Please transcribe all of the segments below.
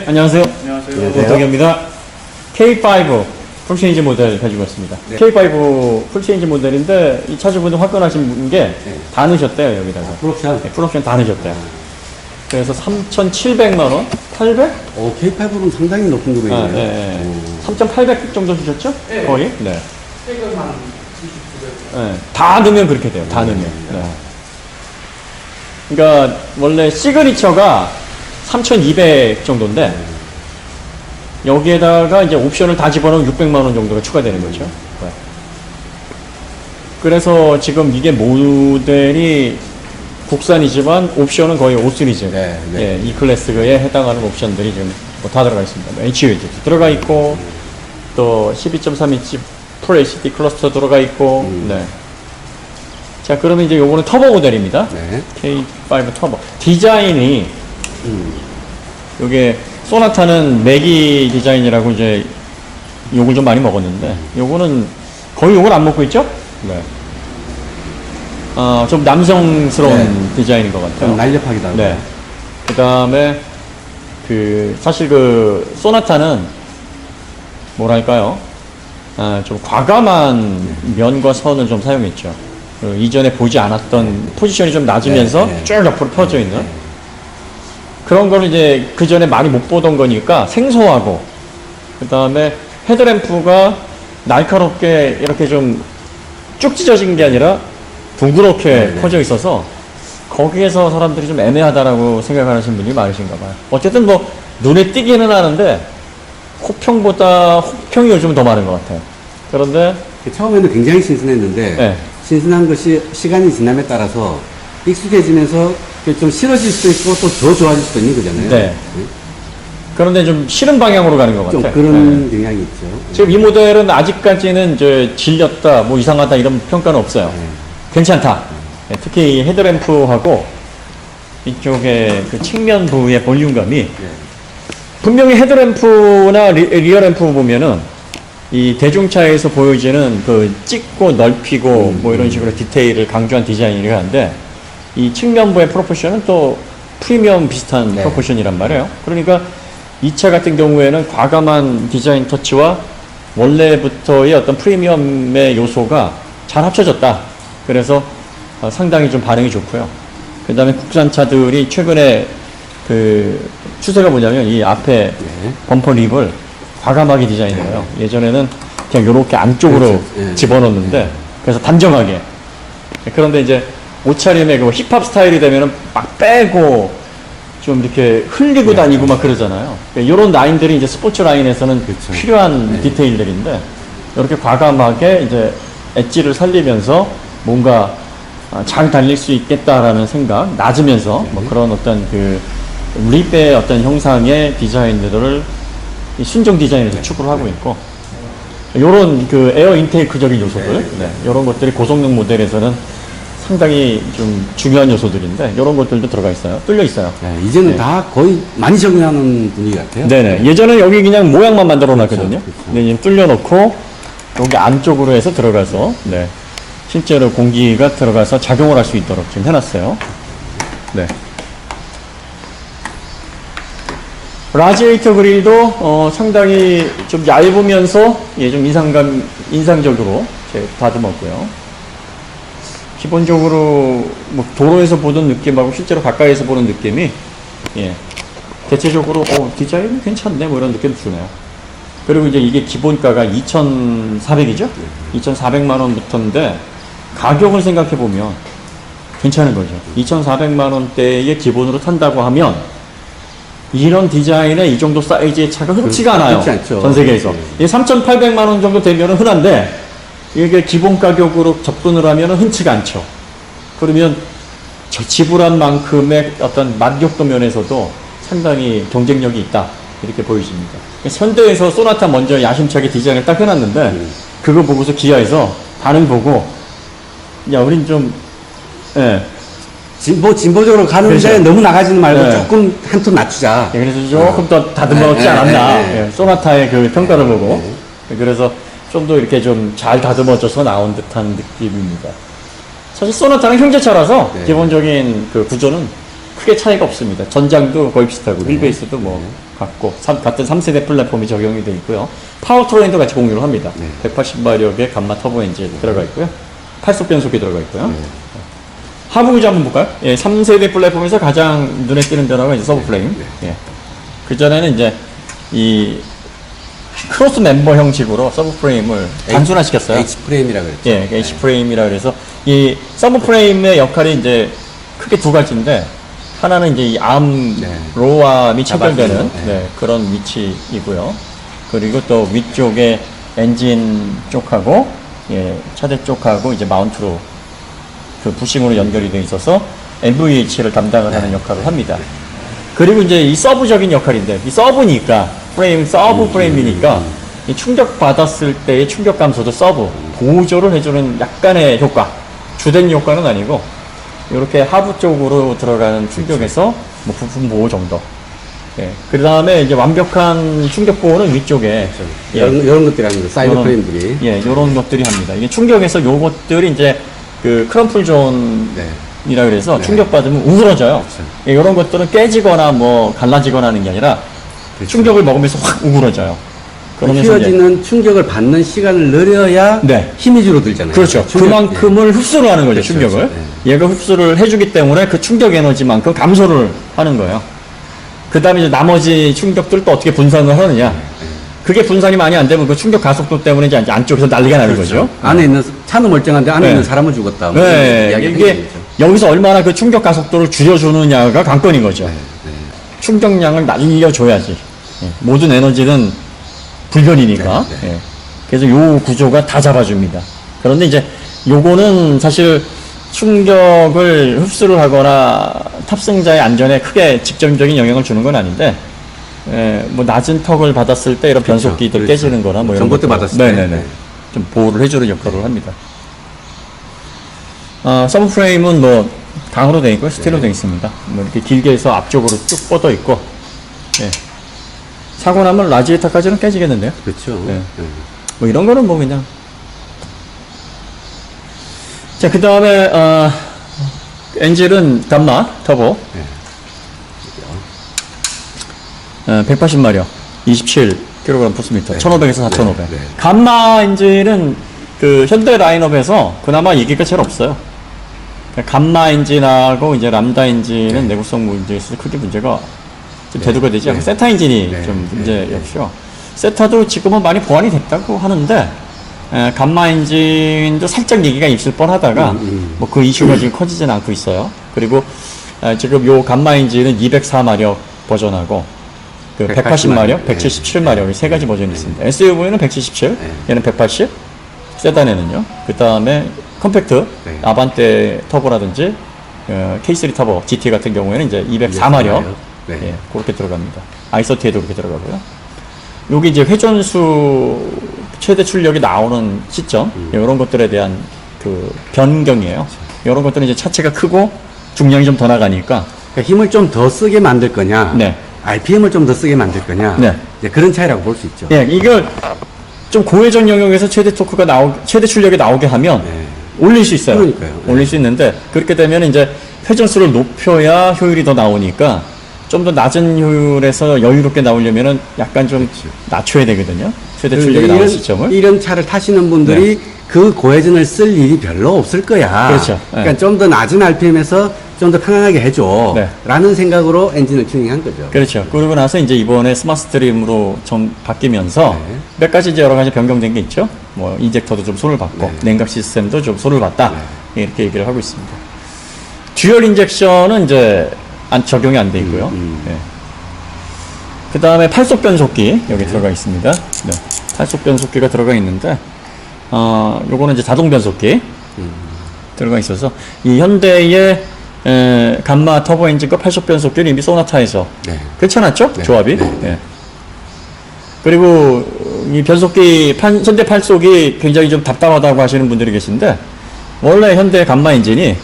네, 안녕하세요. 안녕하세요. 오덕입니다. K5 풀체인지 모델 가지고 왔습니다. 네. K5 풀체인지 모델인데 이 차주분이 화끈하신 게 다 넣으셨대요, 여기다가. 풀옵션? 네, 풀옵션 다 넣으셨대요. 그래서 3,700만원? 800? K5는 상당히 높은 금액이네요. 아, 네, 3,800 정도 주셨죠? 네. 거의? 네. 세금 한 7900. 네. 다 넣으면 그렇게 돼요. 다 넣으면. 네. 그러니까 원래 시그니처가 3,200 정도인데 여기에다가 이제 옵션을 다 집어넣으면 600만원 정도가 추가되는 거죠. 네. 그래서 지금 이게 모델이 국산이지만 옵션은 거의 5시리즈. 네, 네. 예, 이 클래스에 해당하는 옵션들이 지금 뭐 다 들어가 있습니다. HUD 들어가 있고 또 12.3인치 풀 HD 클러스터 들어가 있고 네. 자, 그러면 이제 요거는 터보 모델입니다. 네. K5 터보. 디자인이 요게 소나타는 매기 디자인이라고 이제 욕을 좀 많이 먹었는데 요거는 거의 욕을 안 먹고 있죠? 네. 좀 남성스러운 네. 디자인인 것 같아요. 좀 날렵하기도 하고. 네. 그 다음에 사실 소나타는 뭐랄까요? 좀 과감한 면과 선을 좀 사용했죠. 이전에 보지 않았던 포지션이 좀 낮으면서 네, 네. 쭉 옆으로 펴져 있는 그런 거를 이제 그 전에 많이 못 보던 거니까 생소하고, 그 다음에 헤드램프가 날카롭게 이렇게 좀 쭉 찢어진 게 아니라 둥그렇게 네, 네. 퍼져 있어서 거기에서 사람들이 좀 애매하다라고 생각하시는 분들이 많으신가 봐요. 어쨌든 뭐 눈에 띄기는 하는데 호평보다 혹평이 요즘 더 많은 것 같아요. 그런데 처음에는 굉장히 신선했는데 네. 신선한 것이 시간이 지남에 따라서 익숙해지면서 좀 싫어질 수도 있고 또 더 좋아질 수도 있는 거잖아요. 네. 그런데 좀 싫은 방향으로 가는 것 좀 같아요. 그런 네. 경향이 있죠. 지금 이 모델은 아직까지는 질렸다, 뭐 이상하다 이런 평가는 없어요. 네. 괜찮다. 네, 특히 이 헤드램프하고 이쪽에 그 측면 부의 볼륨감이 네. 분명히 헤드램프나 리어램프 보면은 이 대중차에서 보여지는 그 찢고 넓히고 뭐 이런 식으로 디테일을 강조한 디자인이라 하는데 이 측면부의 프로포션은 또 프리미엄 비슷한 네. 프로포션이란 말이에요. 그러니까 이 차 같은 경우에는 과감한 디자인 터치와 원래부터의 어떤 프리미엄의 요소가 잘 합쳐졌다. 그래서 상당히 좀 반응이 좋고요. 그 다음에 국산차들이 최근에 추세가 뭐냐면 이 앞에 네. 범퍼 립을 과감하게 디자인해요. 예전에는 그냥 요렇게 안쪽으로 그렇죠. 네. 집어넣는데 그래서 단정하게. 그런데 이제 옷차림의 그 힙합 스타일이 되면은 막 빼고 좀 이렇게 흘리고 다니고 막 그러잖아요. 이런 라인들이 이제 스포츠 라인에서는 그렇죠. 필요한 네. 디테일들인데 이렇게 과감하게 이제 엣지를 살리면서 뭔가 잘 달릴 수 있겠다라는 생각, 낮으면서 뭐 그런 어떤 립의 어떤 형상의 디자인들을 이 순정 디자인에서 추구를 하고 있고, 요런 에어 인테이크적인 요소들, 요런 것들이 고성능 모델에서는 상당히 좀 중요한 요소들인데, 요런 것들도 들어가 있어요. 뚫려 있어요. 네, 이제는 네. 다 거의 많이 적용하는 분위기 같아요. 네네. 예전에 여기 그냥 모양만 만들어 놨거든요. 그렇죠. 근데 지금 뚫려 놓고, 여기 안쪽으로 해서 들어가서, 네. 실제로 공기가 들어가서 작용을 할 수 있도록 지금 해놨어요. 네. 라지에이터 그릴도 상당히 좀 얇으면서 좀 인상적으로 다듬었고요. 기본적으로 뭐 도로에서 보던 느낌하고 실제로 가까이서 보는 느낌이 대체적으로 디자인이 괜찮네 뭐 이런 느낌 주네요. 그리고 이제 이게 기본가가 2,400이죠? 2,400만 원부터인데 가격을 생각해 보면 괜찮은 거죠. 2,400만 원대의 기본으로 탄다고 하면 이런 디자인에 이 정도 사이즈의 차가 흔치가 않아요. 흔치 않죠. 전 세계에서. 이 3,800만 원 정도 되면은 흔한데 이게 기본 가격으로 접근을 하면은 흔치가 않죠. 그러면 지불한 만큼의 어떤 만족도 면에서도 상당히 경쟁력이 있다. 이렇게 보여집니다. 현대에서 소나타 먼저 야심차게 디자인을 딱 해놨는데 그거 보고서 기아에서 반응 보고 야, 우린 좀 진보적으로 가는데 그렇죠. 너무 나가지는 말고 네. 조금 한 톤 낮추자. 그래서 조금 더 다듬었지 않았나. 소나타의 평가를 보고. 그래서 좀 더 이렇게 좀 잘 다듬어져서 나온 듯한 느낌입니다. 사실 소나타는 형제차라서 기본적인 구조는 크게 차이가 없습니다. 전장도 거의 비슷하고 휠베이스도 뭐 같고 같은 3세대 플랫폼이 적용이 되어 있고요. 파워트레인도 같이 공유를 합니다. 180마력의 감마 터보 엔진 들어가 있고요. 8속 변속기 들어가 있고요. 하부 구조 한번 볼까요? 예, 3세대 플랫폼에서 가장 눈에 띄는 변화가 이제 서브 프레임. 예. 그 전에는 이제 이 크로스 멤버 형식으로 서브 프레임을 단순화시켰어요. H 프레임이라고 그랬죠. 예, H 프레임이라 그래서 이 서브 프레임의 역할이 이제 크게 두 가지인데 하나는 이제 이 암 네. 로암이 체결되는 잡아주는, 네, 그런 위치이고요. 그리고 또 위쪽에 엔진 쪽하고 예, 차대 쪽하고 이제 마운트로 그 부싱으로 연결이 되어 있어서 NVH를 담당을 하는 역할을 합니다. 그리고 이제 이 서브적인 역할인데 이 서브니까 서브 프레임이니까 이 충격 받았을 때의 충격 감소도 서브 보조를 해주는 약간의 효과, 주된 효과는 아니고 이렇게 하부 쪽으로 들어가는 충격에서 뭐 부품 보호 정도. 예. 그 다음에 이제 완벽한 충격 보호는 위쪽에 예. 이런 것들이 하는 거, 사이드 프레임들이. 예, 요런 것들이 합니다. 이게 충격에서 요것들이 이제 그 크럼플 존이라 네. 그래서 네. 충격받으면 우그러져요. 그렇죠. 예, 요런 것들은 깨지거나 뭐 갈라지거나 하는 게 아니라 그렇죠. 충격을 먹으면서 확 우그러져요. 그러면서 이제 휘어지는 충격을 받는 시간을 늘려야 네. 힘이 줄어들잖아요. 그렇죠. 충격, 그만큼을 흡수를 하는 거죠, 그렇죠, 충격을. 그렇죠. 얘가 흡수를 해주기 때문에 그 충격 에너지만큼 감소를 하는 거예요. 그 다음에 이제 나머지 충격들을 또 어떻게 분산을 하느냐. 그게 분산이 많이 안 되면 그 충격 가속도 때문에 이제 안쪽에서 난리가 나는 거죠. 안에 있는 차는 멀쩡한데 안에 네. 있는 사람은 죽었다. 뭐 네. 이야기가 이게 생기죠. 여기서 얼마나 그 충격 가속도를 줄여주느냐가 관건인 거죠. 네. 충격량을 날려줘야지. 예. 모든 에너지는 불변이니까. 네, 예. 그래서 요 구조가 다 잡아줍니다. 그런데 이제 요거는 사실 충격을 흡수를 하거나 탑승자의 안전에 크게 직접적인 영향을 주는 건 아닌데, 예, 뭐 낮은 턱을 받았을 때 이런 그렇죠. 변속기들 그렇죠. 깨지는 거나 뭐 이런 전봇대 것들. 받았을 때. 네네네. 네. 좀 보호를 해주는 역할을 합니다. 서브 프레임은 뭐 강으로 되어 있고 스틸로 되어 있습니다. 뭐 이렇게 길게 해서 앞쪽으로 쭉 뻗어 있고, 예. 사고 나면 라지에타까지는 깨지겠는데요. 그렇죠. 네. 네. 뭐 이런 거는 뭐 그냥. 자, 그 다음에, 엔진은 감마, 터보. 네. 180마력, 27kg 푸스미터, 네. 1500에서 4500. 네. 네. 감마 엔진은 그 현대 라인업에서 그나마 얘기가 제일 없어요. 그러니까 감마 엔진하고 이제 람다 엔진은 내구성 문제에 있어서 크게 문제가 좀 대두가 되지 않고 네. 세타 엔진이 네. 좀 네. 문제였죠. 세타도 지금은 많이 보완이 됐다고 하는데 감마 엔진도 살짝 얘기가 있을 뻔하다가 뭐 그 이슈가 지금 커지진 않고 있어요. 그리고 지금 요 감마 엔진은 204마력 버전하고 그 180마력, 177마력 이 세 가지 버전이 있습니다. SUV는 177, 얘는 180, 세단에는요. 그 다음에 컴팩트, 네. 아반떼 터보라든지 K3 터보 GT 같은 경우에는 이제 204마력 네. 예, 그렇게 들어갑니다. i30에도 그렇게 들어가고요. 여기 이제 회전수 최대 출력이 나오는 시점, 이런 것들에 대한 그 변경이에요. 이런 것들은 이제 차체가 크고 중량이 좀 더 나가니까. 그러니까 힘을 좀 더 쓰게 만들 거냐, 네. RPM을 좀 더 쓰게 만들 거냐, 네. 이제 그런 차이라고 볼 수 있죠. 예, 이걸 좀 고회전 영역에서 최대 토크가 최대 출력이 나오게 하면 네. 올릴 수 있어요. 그러니까요. 네. 올릴 수 있는데, 그렇게 되면 이제 회전수를 높여야 효율이 더 나오니까 좀 더 낮은 효율에서 여유롭게 나오려면은 약간 좀 낮춰야 되거든요. 최대 출력이 나오는 시점을. 이런 차를 타시는 분들이 그 고회전을 쓸 일이 별로 없을 거야. 그렇죠. 그러니까 네. 좀 더 낮은 RPM에서 좀 더 편안하게 해줘. 네. 라는 생각으로 엔진을 튜닝한 거죠. 그렇죠. 그러고 나서 이제 이번에 스마트 스트림으로 바뀌면서 네. 몇 가지 이제 여러 가지 변경된 게 있죠. 뭐 인젝터도 좀 손을 봤고 네. 냉각 시스템도 좀 손을 봤다. 이렇게 얘기를 하고 있습니다. 듀얼 인젝션은 이제 적용이 안 돼 있고요. 네. 그 다음에 8속 변속기 여기 들어가 있습니다. 네. 8속 변속기가 들어가 있는데 요거는 이제 자동 변속기 들어가 있어서 이 현대의 감마 터보 엔진과 8속 변속기는 이미 소나타에서 네. 괜찮았죠? 네. 조합이. 네. 예. 그리고 이 변속기 현대 8속이 굉장히 좀 답답하다고 하시는 분들이 계신데 원래 현대 감마 엔진이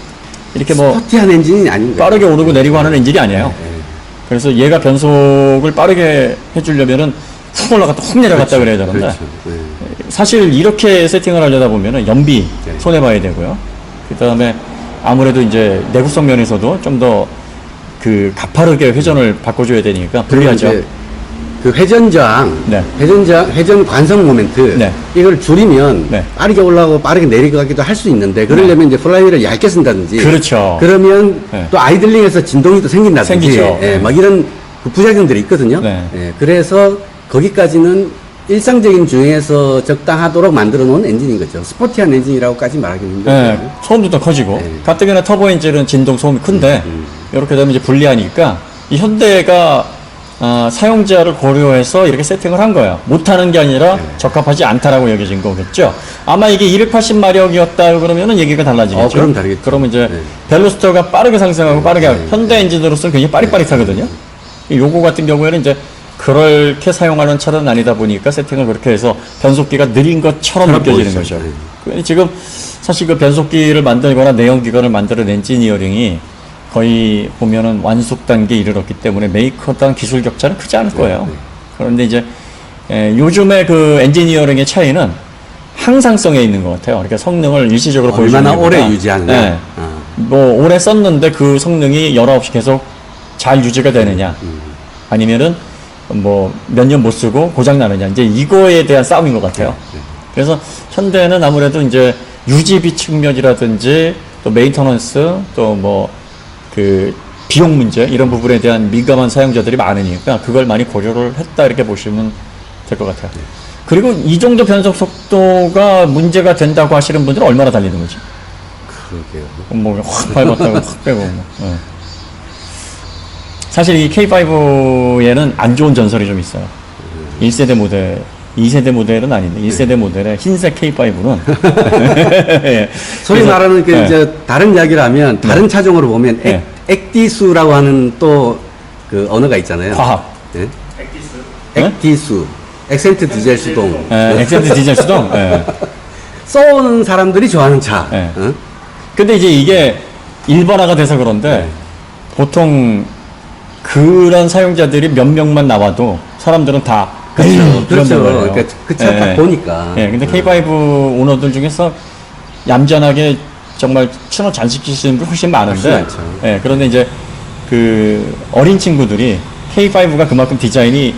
이렇게 뭐 스포티한 엔진이 아닌 거예요. 빠르게 오르고 내리고 하는 엔진이 아니에요. 그래서 얘가 변속을 빠르게 해주려면은 훅 올라갔다 훅 내려갔다 그래야 되는데 그렇죠. 네. 사실 이렇게 세팅을 하려다 보면은 연비 네. 손해봐야 되고요. 그 다음에 아무래도 이제 내구성 면에서도 좀 더 그 가파르게 회전을 바꿔줘야 되니까 그리고 불리하죠. 이제 그 회전장, 네. 회전 관성 모멘트, 네. 이걸 줄이면 네. 빠르게 올라가고 빠르게 내려가기도 할 수 있는데, 그러려면 이제 플라이휠을 얇게 쓴다든지. 그렇죠. 그러면 네. 또 아이들링에서 진동이 또 생긴다든지. 생기죠. 예, 막 이런 그 부작용들이 있거든요. 네. 예, 그래서 거기까지는 일상적인 주행에서 적당하도록 만들어 놓은 엔진인 거죠. 스포티한 엔진이라고까지 말하기는 힘들어요. 네, 소음도 더 커지고 네. 가뜩이나 터보 엔진은 진동 소음이 큰데 이렇게 되면 이제 불리하니까 이 현대가 사용자를 고려해서 이렇게 세팅을 한 거예요. 못하는 게 아니라 적합하지 않다라고 여겨진 거겠죠. 아마 이게 280마력이었다 그러면은 얘기가 달라지겠죠. 그럼 다르겠죠. 그러면 이제 네. 벨로스터가 빠르게 상승하고 빠르게 네. 현대 엔진으로서는 굉장히 빠릿빠릿하거든요. 요거 같은 경우에는 이제 그렇게 사용하는 차는 아니다 보니까 세팅을 그렇게 해서 변속기가 느린 것처럼 느껴지는 보이죠. 거죠. 네. 근데 지금 사실 그 변속기를 만들거나 내연기관을 만드는 엔지니어링이 거의 보면은 완숙 단계에 이르렀기 때문에 메이커당 기술 격차는 크지 않을 거예요. 네. 그런데 이제 요즘의 그 엔지니어링의 차이는 항상성에 있는 것 같아요. 그러니까 성능을 일시적으로 보여주는 얼마나 것보다. 오래 유지하느냐. 네. 뭐 오래 썼는데 그 성능이 열없이 계속 잘 유지가 되느냐, 아니면은 뭐 몇 년 못 쓰고 고장 나느냐, 이제 이거에 대한 싸움인 것 같아요. 그래서 현대는 아무래도 이제 유지비 측면이라든지 또 메인터넌스 또 뭐 그 비용 문제 이런 부분에 대한 민감한 사용자들이 많으니까 그걸 많이 고려를 했다 이렇게 보시면 될 것 같아요. 그리고 이 정도 변속 속도가 문제가 된다고 하시는 분들은 얼마나 달리는 거지? 그러게요. 뭐 확 밟았다고 확 빼고 뭐. 예. 사실 이 K5에는 안 좋은 전설이 좀 있어요. 1세대 모델, 2세대 모델은 아닌데 1세대 모델의 흰색 K5는 예. 소위 그래서, 말하는 그 예. 이제 다른 이야기를 하면 다른 차종으로 보면 네. 액디수라고 하는 또 그 언어가 있잖아요. 과학. 네? 네? 액디수, 액센트 디젤 수동. 예, 엑센트 디젤 수동. 예. 써오는 사람들이 좋아하는 차. 네. 어? 근데 이제 이게 일반화가 돼서 그런데 보통 그런 사용자들이 몇 명만 나와도 사람들은 다 그렇죠. 그런단 말이에요. 그러니까 그 차 딱 예. 보니까. 예, 근데 K5 오너들 중에서 얌전하게 정말 추노 잘 시키시는 분이 훨씬 많은데, 훨씬 많죠. 예, 그런데 이제 그 어린 친구들이 K5가 그만큼 디자인이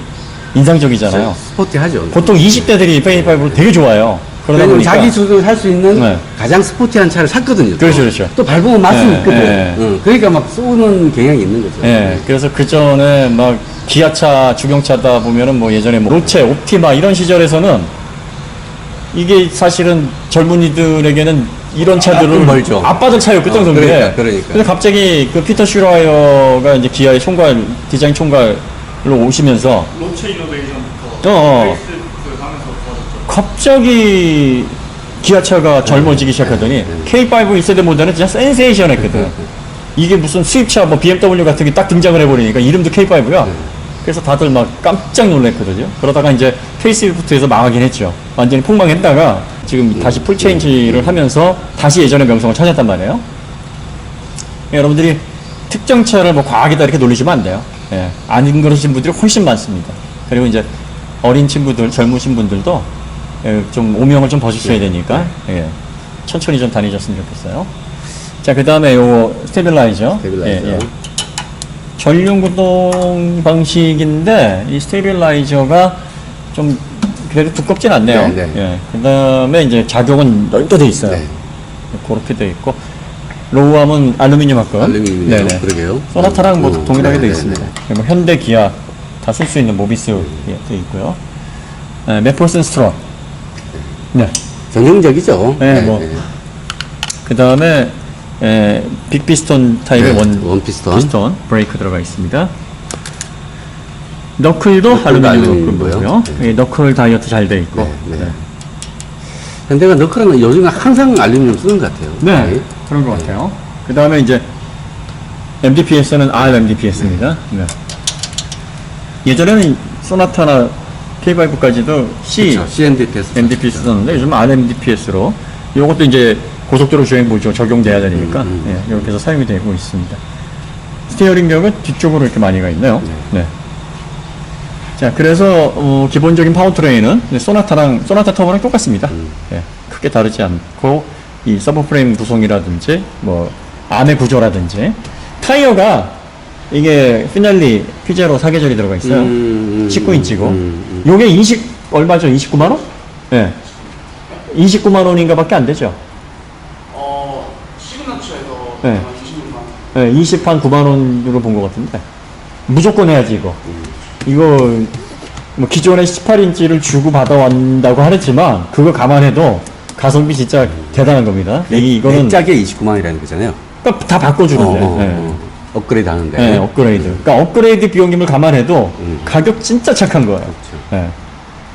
인상적이잖아요. 스포티하죠. 보통 20대들이 K5를 되게 좋아해요. 그러다 왜냐면 보니까 자기 수준을 살 수 있는 네. 가장 스포티한 차를 샀거든요. 또. 그렇죠, 그렇죠. 또 밟으면 맛은 네, 있거든. 네. 응. 그러니까 막 쏘는 경향이 있는 거죠. 예, 그래서 그 전에 막 기아차, 주경차다 보면은 뭐 예전에 뭐 로체, 옵티마 이런 시절에서는 이게 사실은 젊은이들에게는 이런 차들을 멀죠. 아빠들 차였거든 정도에. 그러니까. 근데 갑자기 그 피터 슈라이어가 이제 기아의 총괄 디자인 총괄로 오시면서 로체 이노베이션부터 페이스리프트 하면서 좋아졌죠. 갑자기 기아차가 젊어지기 시작하더니 K5 1세대 모델은 진짜 센세이션했거든. 이게 무슨 수입차 뭐 BMW 같은 게 딱 등장을 해버리니까 이름도 K5야. 그래서 다들 막 깜짝 놀랐거든요. 그러다가 이제 페이스리프트에서 망하긴 했죠. 완전히 폭망했다가 지금 다시 풀체인지를 하면서 다시 예전의 명성을 찾았단 말이에요. 여러분들이 특정 차를 뭐 과하게다 이렇게 놀리시면 안 돼요. 예. 안 그러신 분들이 훨씬 많습니다. 그리고 이제 어린 친구들, 젊으신 분들도 예, 좀 오명을 좀 벗으셔야 되니까 예. 천천히 좀 다니셨으면 좋겠어요. 자, 그 다음에 요 스테빌라이저. 스테빌라이저. 예, 예. 전륜 구동 방식인데 이 스테빌라이저가 좀 그래도 두껍진 않네요. 네, 네. 예. 그 다음에 이제 작용은 넓게 돼 있어요. 네. 그렇게 돼 있고 로우암은 알루미늄 합금. 알루미늄이요. 네네. 그러게요. 소나타랑 뭐 동일하게 네, 돼 네, 있습니다. 네. 그리고 현대, 기아 다 쓸 수 있는 모비스 돼 있고요. 메폴슨 스트롯. 네. 전형적이죠. 네, 뭐. 그 다음에 빅피스톤 타입의 네, 원 피스톤. 브레이크 들어가 있습니다. 너클도 너클도 알루미늄이고요. 알루미늄이고요. 예, 너클 다이어트 잘 돼 있고. 네, 네. 현대가 너클은 요즘에 항상 알루미늄 쓰는 것 같아요. 네, 그런 것 같아요. 그 다음에 이제 MDPS는 RMDPS입니다. 네. 예전에는 소나타나 K5까지도 C, 그렇죠. CMDPS. MDPS 썼는데 요즘 RMDPS로 이것도 이제 고속도로 주행 보조 적용돼야 되니까 예, 이렇게 해서 사용이 되고 있습니다. 스티어링력은 뒤쪽으로 이렇게 많이 가 있네요. 네. 자, 그래서 기본적인 파워트레인은 소나타 터보랑 똑같습니다. 예, 크게 다르지 않고 이 서브프레임 구성이라든지 뭐 암의 구조라든지 타이어가 이게 피넬리 피제로 사계절이 들어가 있어요. 19인치고. 요게 얼마죠? 29만 원? 예. 29만 원인가 밖에 안 되죠. 시그너처에서 네. 26만 원. 예, 20한 9만 원으로 본 것 같은데. 무조건 해야지, 이거. 이거, 뭐, 기존에 18인치를 주고 받아왔다고 하랬지만, 그거 감안해도 가성비 진짜 대단한 겁니다. 이거는. 맥작에 29만이라는 거잖아요. 그러니까 다 바꿔주는데. 예. 업그레이드 하는데. 네, 업그레이드. 그러니까 업그레이드 비용임을 감안해도 가격 진짜 착한 거예요. 그렇죠. 네.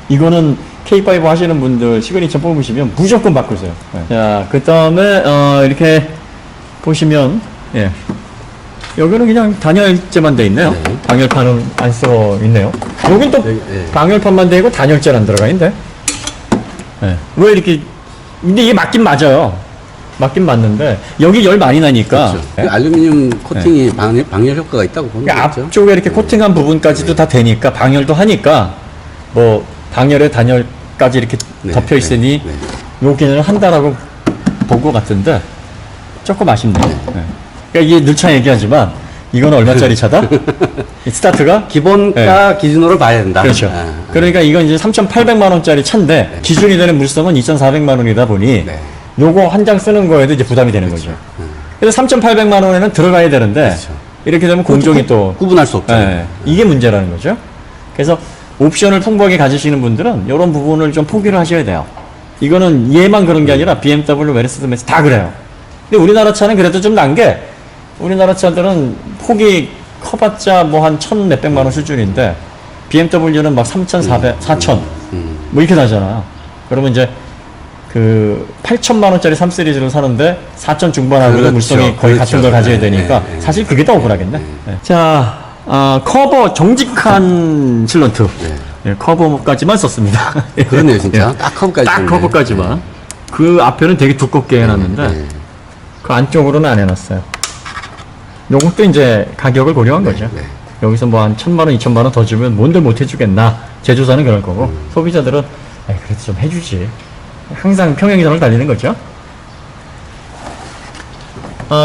이거는 K5 하시는 분들 시그니처 뽑으시면 무조건 바꾸세요. 네. 자, 그 다음에, 이렇게 보시면, 예. 여기는 그냥 단열재만 돼 있네요. 네. 방열판은 안 써 있네요. 여긴 또 네, 네. 방열판만 돼 있고 단열재는 안 들어가 있는데. 네. 왜 이렇게, 근데 이게 맞긴 맞아요. 맞긴 맞는데, 여기 열 많이 나니까. 그렇죠. 네. 알루미늄 코팅이 방열 효과가 있다고 보는 그러니까 거죠. 앞쪽에 이렇게 코팅한 부분까지도 다 되니까 방열도 하니까 뭐 방열에 단열까지 이렇게 네, 덮여 있으니 네, 여기는 한다라고 본 것 같은데 조금 아쉽네요. 네. 그러니까 이게 늘차 얘기하지만 이거는 얼마짜리 차다? 이 스타트가? 기본가 기준으로 봐야 된다. 그렇죠. 그러니까 이건 이제 3,800만 원짜리 차인데 기준이 되는 물성은 2,400만 원이다 보니 네. 요거 한 장 쓰는 거에도 이제 부담이 되는 거죠. 그래서 3,800만 원에는 들어가야 되는데 그렇죠. 이렇게 되면 공정이 또 구분할 수 없죠. 네, 이게 문제라는 거죠. 그래서 옵션을 풍부하게 가지시는 분들은 이런 부분을 좀 포기를 하셔야 돼요. 이거는 얘만 그런 게 아니라 BMW, 메르세데스 벤츠 다 그래요. 근데 우리나라 차는 그래도 좀 난 게 우리나라 차들은 폭이 커봤자 뭐 한 1,000 몇백만 원 수준인데 BMW는 막 3,400, 4,000 뭐 이렇게 나잖아요. 그러면 이제 그 8천만 원짜리 3 시리즈를 사는데 4천 중반하고 그렇죠. 물성이 거의 같은 걸 가져야 되니까 네, 네. 사실 그게 더 억울하겠네. 네. 자, 커버 정직한 실런트. 네, 커버까지만 썼습니다. 그러네요, 진짜. 예. 딱 커브까지. 딱 썼네. 커버까지만. 그 앞에는 되게 두껍게 해놨는데 네. 그 안쪽으로는 안 해놨어요. 요것도 이제 가격을 고려한 거죠. 네. 여기서 뭐 한 1,000만 원, 2,000만 원 더 주면 뭔들 못 해주겠나. 제조사는 그럴 거고 소비자들은 그래도 좀 해주지. 항상 평행이선을 달리는 거죠.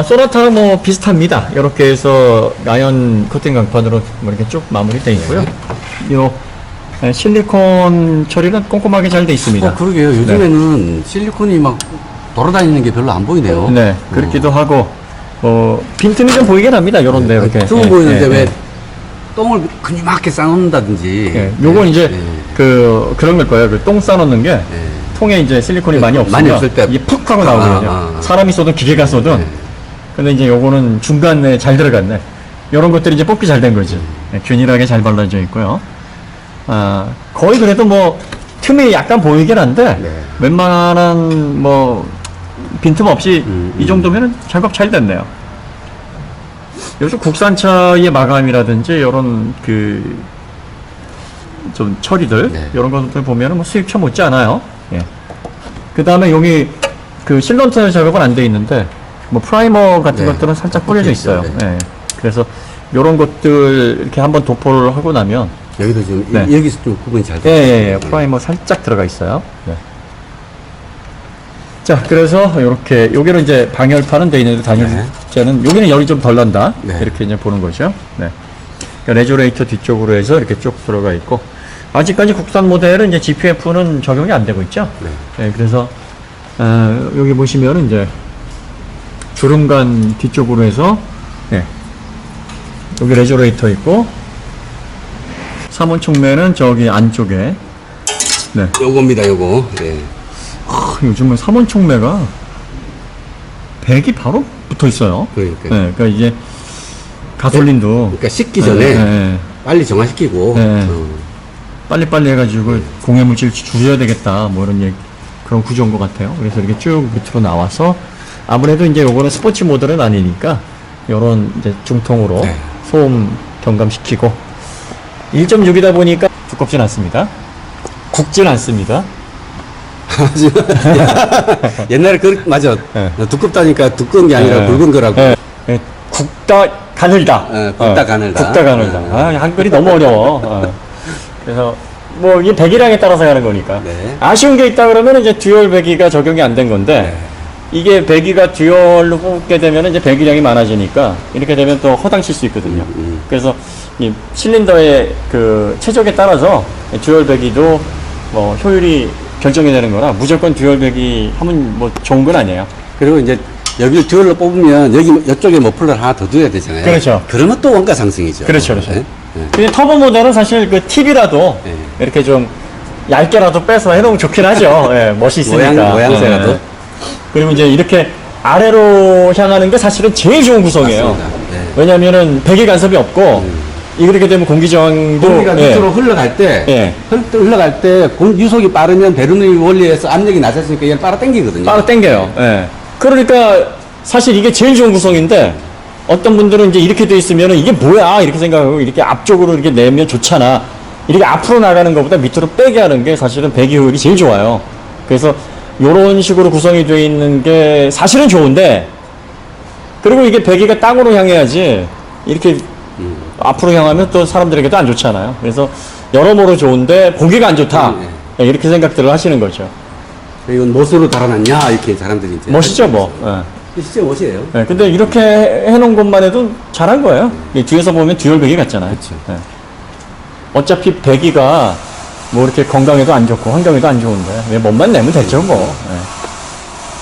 소나타는 뭐 비슷합니다. 이렇게 해서 라연 코팅 강판으로 뭐 이렇게 쭉 마무리되어 있고요. 요 실리콘 처리는 꼼꼼하게 잘 돼 있습니다. 그러게요. 요즘에는 실리콘이 막 돌아다니는 게 별로 안 보이네요. 네, 그렇기도 하고 빈틈이 좀 보이긴 합니다. 요런데 이렇게. 틈은 예, 보이는데 예, 왜 예. 똥을 그ним하게 쌓는다든지. 예, 요건 이제 예. 그런 걸 거예요. 그 똥 싸놓는 게 예. 통에 이제 실리콘이 많이 없으면 많이 없을 때 이게 푹 하고 나오거든요. 사람이 쏘든 기계가 쏘든. 근데 이제 요거는 중간에 잘 들어갔네. 요런 것들이 이제 뽑기 잘 된 거지. 네, 균일하게 잘 발라져 있고요. 거의 그래도 뭐 틈이 약간 보이긴 한데 네. 웬만한 뭐 빈틈 없이 이 정도면은 작업 잘 됐네요. 요즘 국산차의 마감이라든지 이런 그 좀 처리들 네. 이런 것들 보면은 뭐 수입차 못지 않아요. 예. 그 다음에 여기 그 실런트 작업은 안 돼 있는데 뭐 프라이머 같은 네. 것들은 살짝 뿌려져 있어요. 네. 예. 그래서 이런 것들 이렇게 한번 도포를 하고 나면 여기도 지금 네. 여기서 좀 구분이 잘 예, 돼요. 프라이머 살짝 들어가 있어요. 네. 자, 그래서 요렇게 여기는 이제 방열판은 돼 있는데 단열재는 여기는 열이 좀 덜 난다. 네. 이렇게 이제 보는 거죠. 네. 그러니까 레조레이터 뒤쪽으로 해서 이렇게 쭉 들어가 있고 아직까지 국산 모델은 이제 GPF는 적용이 안 되고 있죠. 네, 그래서 여기 보시면은 이제 주름간 뒤쪽으로 해서 네. 여기 레조레이터 있고 3원 촉매는 저기 안쪽에 네. 요겁니다, 요거. 네. 요즘은 3원 촉매가 100이 바로 붙어 있어요. 그러니까. 네, 그러니까 이제 가솔린도 그러니까 식기 전에 빨리 정화시키고. 네. 빨리빨리 해가지고 공해물질 줄여야 되겠다. 뭐 이런 얘기, 그런 구조인 것 같아요. 그래서 이렇게 쭉 밑으로 나와서 아무래도 이제 요거는 스포츠 모델은 아니니까 요런 이제 중통으로 네. 소음 경감시키고 1.6이다 보니까 두껍진 않습니다. 굵진 않습니다. 옛날에 맞아. 네. 두껍다니까 두꺼운 게 아니라 네. 굵은 거라고. 네. 네. 굵다 가늘다. 굵다 가늘다. 굵다 가늘다. 네. 한글이 너무 어려워. 그래서 뭐 이게 배기량에 따라서 가는 거니까. 네. 아쉬운 게 있다 그러면 이제 듀얼 배기가 적용이 안 된 건데 이게 배기가 듀얼로 뽑게 되면 이제 배기량이 많아지니까 이렇게 되면 또 허당칠 수 있거든요. 그래서 이 실린더의 그 최적에 따라서 듀얼 배기도 뭐 효율이 결정이 되는 거라 무조건 듀얼 배기 하면 뭐 좋은 건 아니에요. 그리고 이제 여기를 듀얼로 뽑으면 이쪽에 머플러를 하나 더 둬야 되잖아요. 그렇죠. 그러면 또 원가 상승이죠. 그렇죠, 그렇죠. 네? 네. 근데 터보 모델은 사실 그 팁이라도 네. 이렇게 좀 얇게라도 빼서 해놓으면 좋긴 하죠. 예, 멋이 있으니까. 모양새라도. 예. 그리고 이제 이렇게 아래로 향하는 게 사실은 제일 좋은 구성이에요. 맞습니다. 네. 왜냐면은 배기 간섭이 없고, 이렇게 되면 공기 저항도. 공기가 예. 밑으로 흘러갈 때, 예. 흘러갈 때 유속이 빠르면 베르누이 원리에서 압력이 낮아지니까 얘를 빨아당기거든요. 바로 당겨요. 예. 그러니까 사실 이게 제일 좋은 구성인데, 어떤 분들은 이제 이렇게 돼 있으면은 이게 뭐야? 이렇게 생각하고 이렇게 앞쪽으로 이렇게 내면 좋잖아. 이렇게 앞으로 나가는 것보다 밑으로 빼게 하는 게 사실은 배기 효율이 제일 좋아요. 그래서 요런 식으로 구성이 되어 있는 게 사실은 좋은데, 그리고 이게 배기가 땅으로 향해야지 이렇게 앞으로 향하면 또 사람들에게도 안 좋잖아요. 그래서 여러모로 좋은데 보기가 안 좋다. 이렇게 생각들을 하시는 거죠. 이건 못으로 달아놨냐? 이렇게 사람들이 이제. 멋있죠, 뭐. 예. 진짜 멋이에요. 네, 근데 이렇게 해놓은 것만 해도 잘한 거예요. 이 뒤에서 보면 듀얼 배기 같잖아요. 그쵸. 네. 어차피 배기가 뭐 이렇게 건강에도 안 좋고 환경에도 안 좋은데 왜 몸만 내면 됐죠 뭐.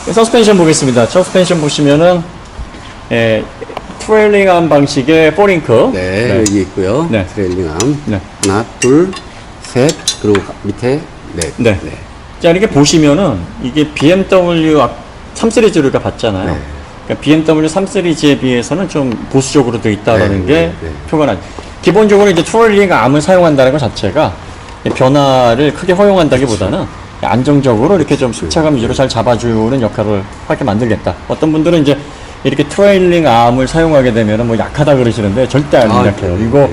네. 서스펜션 보겠습니다. 서스펜션 보시면은 트레일링암 방식의 포링크. 네, 여기 있고요. 네. 트레일링암. 네. 하나, 둘, 셋, 그리고 밑에 넷. 네. 자, 이렇게 보시면은 이게 BMW 3 시리즈를 우리가 봤잖아요. 네. 그러니까 BMW 3 시리즈에 비해서는 좀 보수적으로 되어 있다라는 네, 게 네. 표가 나죠. 기본적으로 이제 트롤링 암을 사용한다는 것 자체가 변화를 크게 허용한다기보다는 안정적으로 이렇게 좀 승차감 위주로 잘 잡아주는 역할을 하게 만들겠다. 어떤 분들은 이제 이렇게 트레일링 암을 사용하게 되면 뭐 약하다 그러시는데 절대 안 약해요. 네. 이거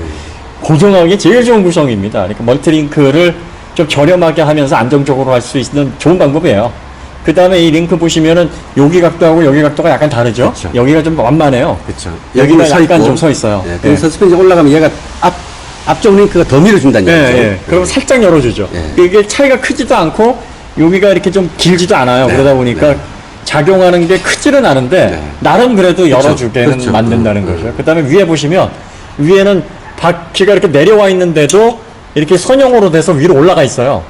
고정하기 제일 좋은 구성입니다. 그러니까 멀티링크를 좀 저렴하게 하면서 안정적으로 할 수 있는 좋은 방법이에요. 그 다음에 이 링크 보시면은 여기 각도하고 여기 각도가 약간 다르죠? 그쵸. 여기가 좀 완만해요. 그렇죠. 여기가 약간 좀 서 있어요. 네, 그럼 예. 서스펜션 올라가면 얘가 앞쪽 링크가 더 밀어준다는 예, 얘기죠. 예. 그럼 살짝 열어주죠. 예. 이게 차이가 크지도 않고 여기가 이렇게 좀 길지도 않아요. 네, 그러다 보니까 네. 작용하는 게 크지는 않은데 네. 나름 그래도 그렇죠. 열어주게는 그렇죠. 만든다는 거죠. 그 다음에 위에 보시면 위에는 바퀴가 이렇게 내려와 있는데도 이렇게 선형으로 돼서 위로 올라가 있어요.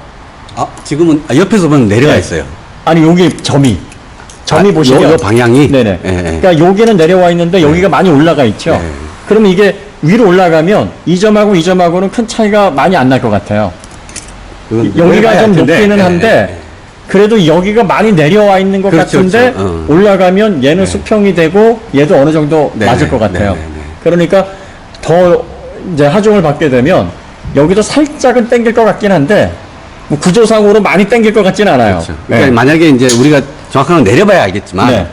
지금은 옆에서 보면 내려가 네. 있어요. 아니 여기 점이 보시면 요 방향이. 네네. 예, 예. 그러니까 여기는 내려와 있는데 여기가 많이 올라가 있죠. 네. 그러면 이게 위로 올라가면 이 점하고 이 점하고는 큰 차이가 많이 안 날 것 같아요. 그건 여기가 내려가야 좀 할 텐데. 높기는 예, 한데 예. 그래도 여기가 많이 내려와 있는 것 그렇죠, 같은데 그렇죠. 올라가면 얘는 수평이 되고 얘도 어느 정도 네, 맞을 것 같아요. 네, 네, 네. 그러니까 더 이제 하중을 받게 되면 여기도 살짝은 당길 것 같긴 한데 뭐 구조상으로 많이 당길 것 같지는 않아요. 그렇죠. 그러니까 네. 만약에 이제 우리가 정확한 건 내려봐야 알겠지만 네.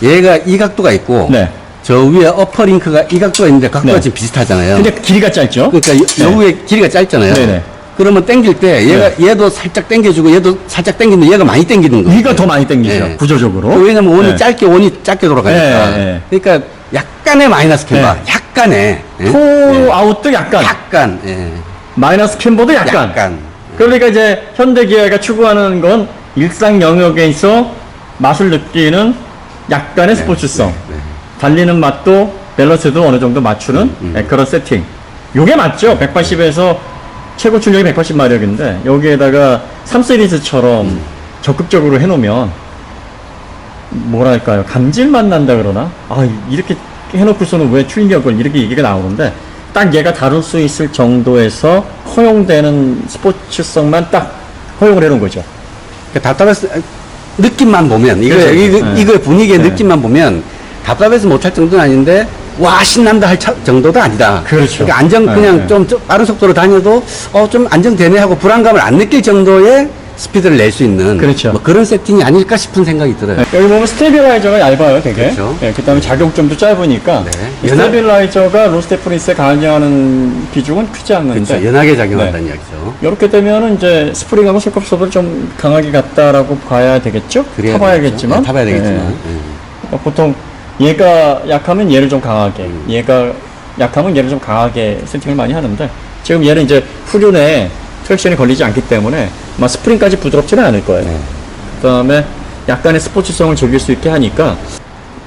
얘가 이 각도가 있고 네. 저 위에 어퍼 링크가 이 각도가 있는데 각도가 네. 지금 비슷하잖아요. 근데 길이가 짧죠? 그러니까 요 네. 위에 길이가 짧잖아요. 네네. 그러면 당길 때 얘도 살짝 당겨주고 얘도 살짝 당기는데 얘가 많이 당기는 거예요. 위가 더 많이 당기죠. 네. 구조적으로. 왜냐면 원이 네. 원이 짧게 돌아가니까. 네, 그러니까 약간의 마이너스 캠버, 네. 약간의. 예? 포 아웃도 약간, 약간. 예. 마이너스 캠버도 약간. 약간. 그러니까 이제 현대기아가 추구하는 건 일상 영역에서 맛을 느끼는 약간의 스포츠성. 네. 달리는 맛도 밸런스도 어느 정도 맞추는 그런 세팅. 요게 맞죠? 180에서 최고 출력이 180마력인데 여기에다가 3 시리즈처럼 적극적으로 해놓으면 뭐랄까요? 감질맛 난다 그러나? 아, 이렇게 해놓고서는 왜 출력을 이렇게 얘기가 나오는데 딱 얘가 다룰 수 있을 정도에서 허용되는 스포츠성만 딱 허용을 해놓은 거죠. 그러니까 답답해서 느낌만 보면 그렇죠. 이거 분위기의 네. 느낌만 보면 답답해서 못할 정도는 아닌데 와 신난다 할 정도도 아니다. 그렇죠. 그러니까 안정 그냥 네. 좀 빠른 속도로 다녀도 좀 안정되네 하고 불안감을 안 느낄 정도의 스피드를 낼 수 있는 그렇죠. 뭐 그런 세팅이 아닐까 싶은 생각이 들어요. 네, 여기 보면 스테빌라이저가 얇아요, 되게. 그렇죠. 네, 그 다음에 작용점도 짧으니까. 네. 이 스테빌라이저가 로스테 프린스에 강요하는 비중은 크지 않는데. 그렇죠. 연하게 작용한다는 이야기죠. 이렇게 되면은 이제 스프링하고 슬컵소를 좀 강하게 갔다라고 봐야 되겠죠? 그래야 타봐야겠지만. 되겠죠. 네, 타봐야 되겠지만. 네. 보통 얘가 약하면 얘를 좀 강하게, 얘가 약하면 얘를 좀 강하게 세팅을 많이 하는데 지금 얘는 이제 후륜에 트랙션이 걸리지 않기 때문에 아마 스프링까지 부드럽지는 않을 거예요. 네. 그 다음에 약간의 스포츠성을 즐길 수 있게 하니까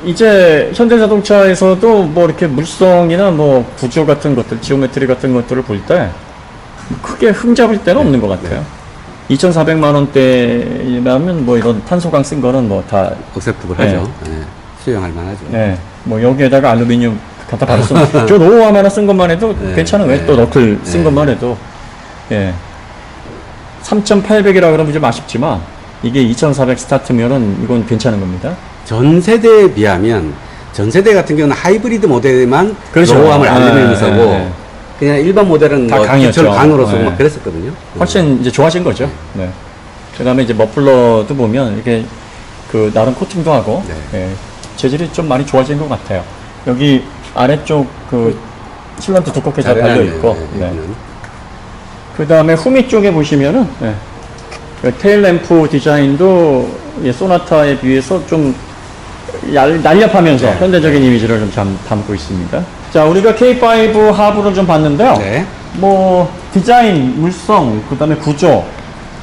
이제 현대자동차에서도 뭐 이렇게 물성이나 뭐 구조 같은 것들, 지오메트리 같은 것들을 볼 때 크게 흠잡을 데는 없는 것 같아요. 2,400만 원대라면 뭐 이런 탄소광 쓴 거는 뭐 다 억셉트블하죠. 네. 수용할 만하죠. 네, 뭐 여기에다가 알루미늄 갖다 바르면 저 노후함 하나 쓴 것만 해도 네. 괜찮은 왜 또 너클 쓴 네. 것만 해도 3,800이라 그러면 좀 아쉽지만 이게 2,400 스타트면은 이건 괜찮은 겁니다. 전 세대에 비하면 전 세대 같은 경우는 하이브리드 모델에만 그렇죠. 노후함을 안 내면서 네, 고 네. 그냥 일반 모델은 다 뭐 강이었죠. 기초를 강으로 쓰고 네. 막 그랬었거든요. 훨씬 이제 좋아진 거죠. 네. 그다음에 이제 머플러도 보면 이게 그 나름 코팅도 하고 예, 재질이 좀 많이 좋아진 것 같아요. 여기 아래쪽 그 실란트 두껍게 잘 달려 있고. 네. 그다음에 후미 쪽에 보시면은 그 테일 램프 디자인도 소나타에 비해서 좀 날렵하면서 네. 현대적인 이미지를 좀 담고 있습니다. 자, 우리가 K5 하부를 좀 봤는데요. 네. 뭐 디자인, 물성, 그다음에 구조,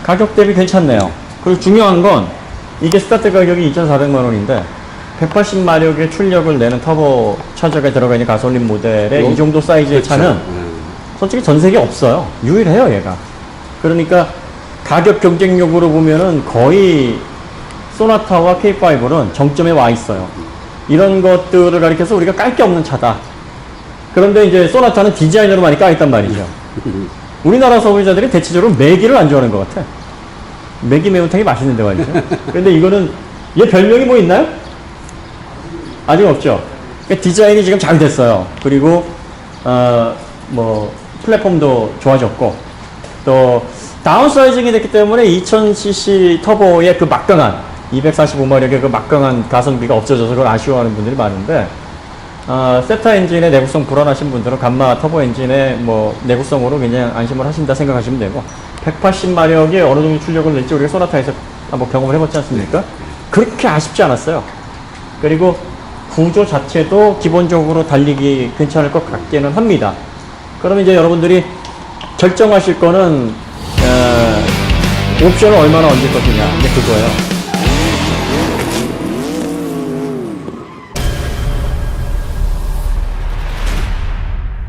가격 대비 괜찮네요. 그리고 중요한 건 이게 스타트 가격이 2,400만 원인데 180마력의 출력을 내는 터보 차저가 들어가 있는 가솔린 모델의 이 정도 사이즈의 그렇죠. 차는 솔직히 전 세계에 없어요. 유일해요, 얘가. 그러니까 가격 경쟁력으로 보면은 거의 소나타와 K5는 정점에 와 있어요. 이런 것들을 가리켜서 우리가 깔 게 없는 차다. 그런데 이제 소나타는 디자인으로 많이 까있단 말이죠. 우리나라 소비자들이 대체적으로 매기를 안 좋아하는 것 같아. 매기 매운탕이 맛있는데 말이죠. 그런데 이거는 얘 별명이 뭐 있나요? 아직 없죠. 그러니까 디자인이 지금 잘 됐어요. 그리고 뭐 플랫폼도 좋아졌고 또 다운사이징이 됐기 때문에 2000cc 터보의 그 막강한 245마력의 그 막강한 가성비가 없어져서 그걸 아쉬워하는 분들이 많은데 세타 엔진의 내구성 불안하신 분들은 감마 터보 엔진의 뭐 내구성으로 그냥 안심을 하신다 생각하시면 되고 180마력의 어느 정도 출력을 낼지 우리가 소나타에서 한번 경험을 해봤지 않습니까? 그렇게 아쉽지 않았어요. 그리고 구조 자체도 기본적으로 달리기 괜찮을 것 같기는 합니다. 그러면 이제 여러분들이 결정하실 거는 옵션을 얼마나 얹을 것이냐 이제 그거예요.